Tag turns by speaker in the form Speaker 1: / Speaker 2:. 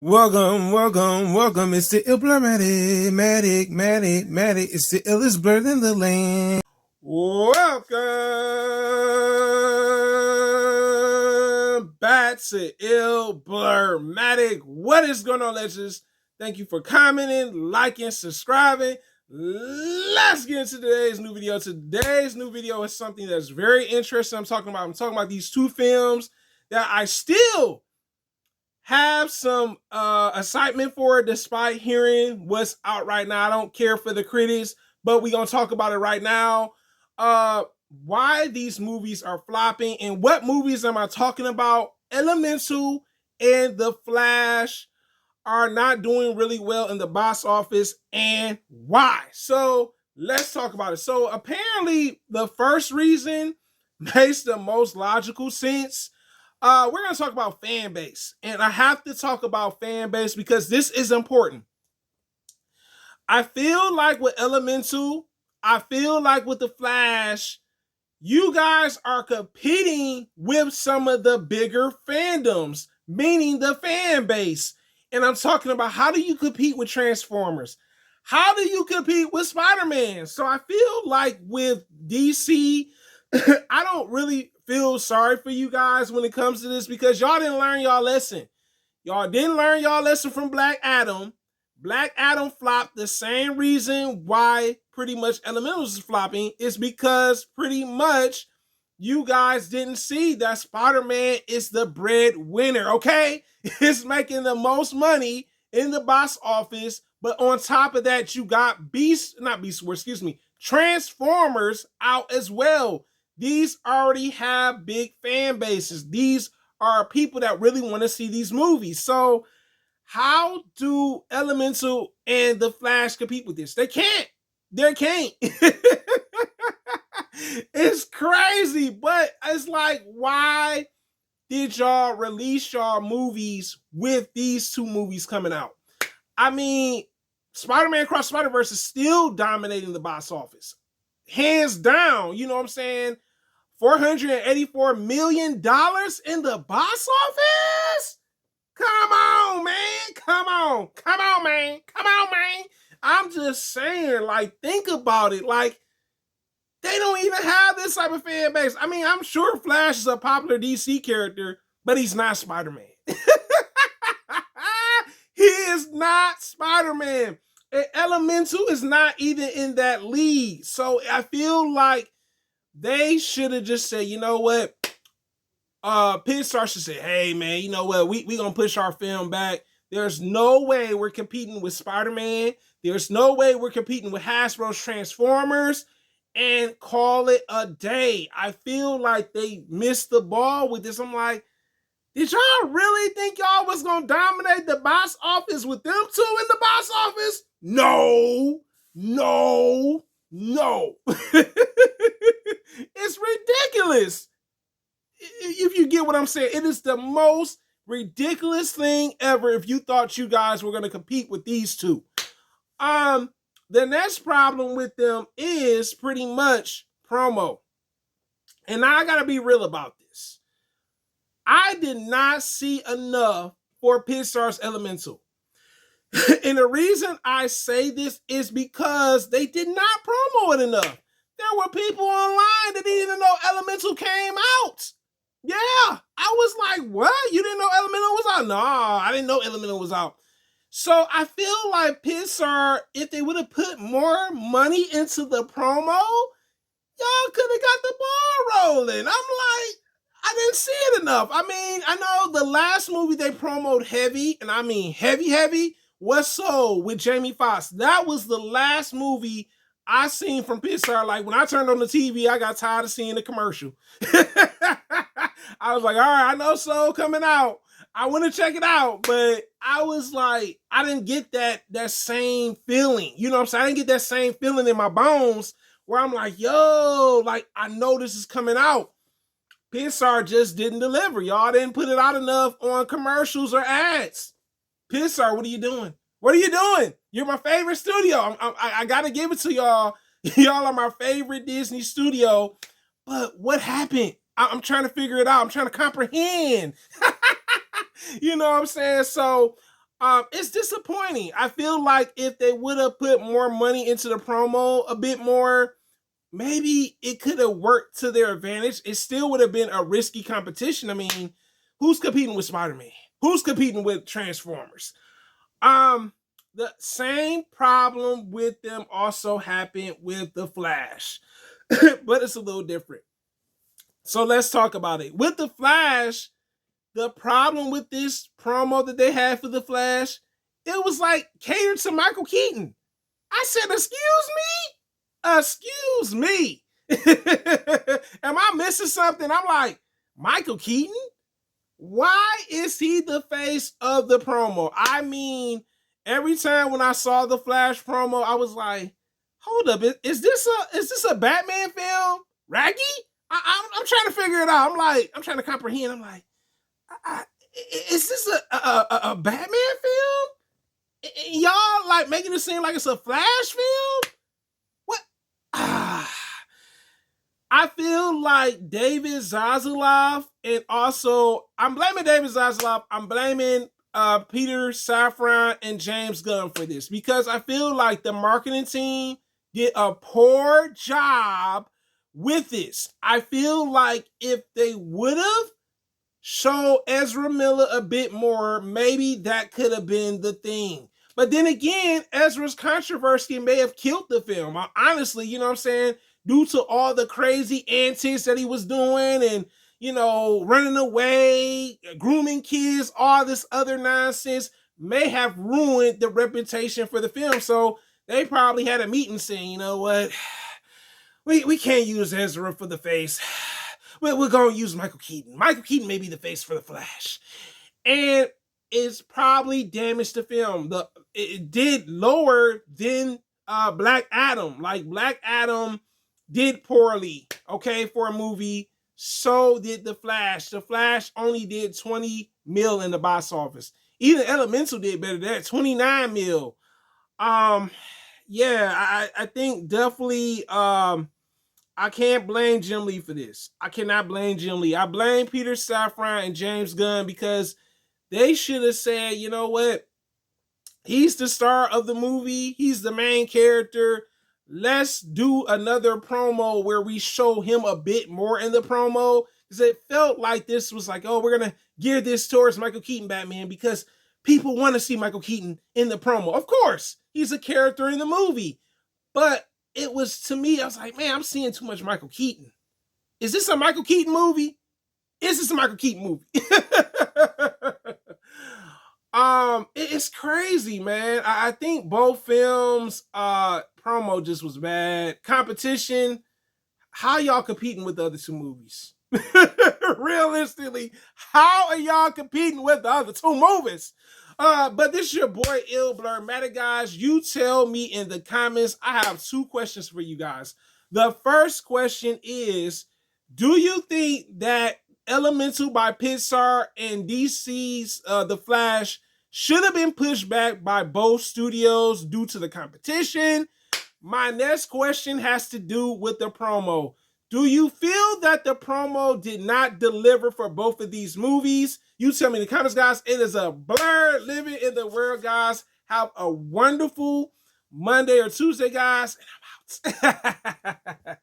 Speaker 1: Welcome. It's the Illblurmatic, Matic. It's the illest blurred in the land. Welcome back to Illblurmatic. What is going on, legends? Thank you for commenting, liking, subscribing. Let's get into today's new video. Today's new video is something that's very interesting. I'm talking about these two films that I still have some excitement for, despite hearing what's out right now. I don't care for the critics, but we're gonna talk about it right now. Why these movies are flopping, and what movies am I talking about? Elemental and The Flash are not doing really well in the box office, and why. So let's talk about it. So apparently the first reason makes the most logical sense. We're going to talk about fan base. And I have to talk about fan base because this is important. I feel like with Elemental, I feel like with The Flash, you guys are competing with some of the bigger fandoms, meaning the fan base. And I'm talking about, how do you compete with Transformers? How do you compete with Spider-Man? So I feel like with DC, I don't really feel sorry for you guys when it comes to this, because y'all didn't learn y'all lesson. Y'all didn't learn y'all lesson from Black Adam. Black Adam flopped. The same reason why pretty much Elementals is flopping is because pretty much you guys didn't see that Spider-Man is the breadwinner, okay? It's making the most money in the box office, but on top of that, you got Transformers out as well. These already have big fan bases. These are people that really want to see these movies. So how do Elemental and The Flash compete with this? They can't. They can't. It's crazy, but it's like, why did y'all release y'all movies with these two movies coming out? I mean, Spider-Man Across Spider-Verse is still dominating the box office. Hands down, you know what I'm saying? $484 million in the box office? Come on, man. Come on, man. I'm just saying, like, think about it. Like, they don't even have this type of fan base. I mean, I'm sure Flash is a popular DC character, but he's not Spider-Man. He is not Spider-Man. And Elemental is not even in that league. So I feel like they should have just said, you know what? Pixar should say, hey, man, you know what? We going to push our film back. There's no way we're competing with Spider-Man. There's no way we're competing with Hasbro's Transformers, and call it a day. I feel like they missed the ball with this. I'm like, did y'all really think y'all was going to dominate the box office with them two in the box office? No. It's ridiculous. If you get what I'm saying, it is the most ridiculous thing ever if you thought you guys were going to compete with these two. The next problem with them is pretty much promo. And now I got to be real about this. I did not see enough for Pixar's Elemental. And the reason I say this is because they did not promo it enough. There were people online that didn't even know Elemental came out. Yeah, I was like, what? You didn't know Elemental was out? No, I didn't know Elemental was out. So I feel like Pixar, if they would have put more money into the promo, y'all could have got the ball rolling. I'm like, I didn't see it enough. I mean, I know the last movie they promoted heavy, and I mean heavy, was Soul with Jamie Foxx. That was the last movie I seen from Pixar. Like, when I turned on the TV, I got tired of seeing the commercial. I was like, all right, I know Soul coming out. I want to check it out, but I was like, I didn't get that same feeling. You know what I'm saying? I didn't get that same feeling in my bones where I'm like, yo, like, I know this is coming out. Pixar just didn't deliver. Y'all didn't put it out enough on commercials or ads. Pixar, what are you doing? What are you doing? You're my favorite studio. I got to give it to y'all. Y'all are my favorite Disney studio. But what happened? I'm trying to figure it out. I'm trying to comprehend. You know what I'm saying? So It's disappointing. I feel like if they would have put more money into the promo a bit more, maybe it could have worked to their advantage. It still would have been a risky competition. I mean, who's competing with Spider-Man? Who's competing with Transformers? The same problem with them also happened with the Flash, but it's a little different. So let's talk about it. With the Flash, the problem with this promo that they had for the Flash, it was like catered to Michael Keaton. I said, excuse me. Am I missing something? I'm like, Michael Keaton? Why is he the face of the promo? I mean, every time when I saw the Flash promo, I was like, hold up, is this a Batman film? Raggy? I'm trying to figure it out. I'm trying to comprehend. I'm like, is this a Batman film? Y'all like making it seem like it's a Flash film? What? I feel like David Zaslav, and also I'm blaming David Zaslav. I'm blaming Peter Safran and James Gunn for this, because I feel like the marketing team did a poor job with this. I feel like if they would have show Ezra Miller a bit more, maybe that could have been the thing. But then again, Ezra's controversy may have killed the film. Honestly, you know what I'm saying? Due to all the crazy antics that he was doing and, you know, running away, grooming kids, all this other nonsense may have ruined the reputation for the film. So they probably had a meeting saying, you know what? We can't use Ezra for the face. We're going to use Michael Keaton. Michael Keaton may be the face for the Flash. And it's probably damaged the film. It did lower than Black Adam. Like, Black Adam did poorly, okay, for a movie. So did The Flash. The Flash only did 20 mil in the box office. Even Elemental did better than that, 29 mil. Yeah, I think definitely I can't blame Jim Lee for this. I cannot blame Jim Lee. I blame Peter Safran and James Gunn, because they should have said, you know what? He's the star of the movie. He's the main character. Let's do another promo where we show him a bit more in the promo. Because it felt like this was like, oh, we're going to gear this towards Michael Keaton Batman because people want to see Michael Keaton in the promo. Of course, he's a character in the movie. But it was, to me, I was like, man, I'm seeing too much Michael Keaton. Is this a Michael Keaton movie? Is this a Michael Keaton movie? It's crazy, man. I think both films promo just was bad. Competition, how y'all competing with the other two movies? Realistically, how are y'all competing with the other two movies? But this is your boy Ill Blur Matter, guys. You tell me in the comments. I have two questions for you guys. The first question is, do you think that Elemental by Pixar and DC's The Flash should have been pushed back by both studios due to the competition? My next question has to do with the promo. Do you feel that the promo did not deliver for both of these movies? You tell me in the comments, guys. It is a blur living in the world, guys. Have a wonderful Monday or Tuesday, guys. And I'm out.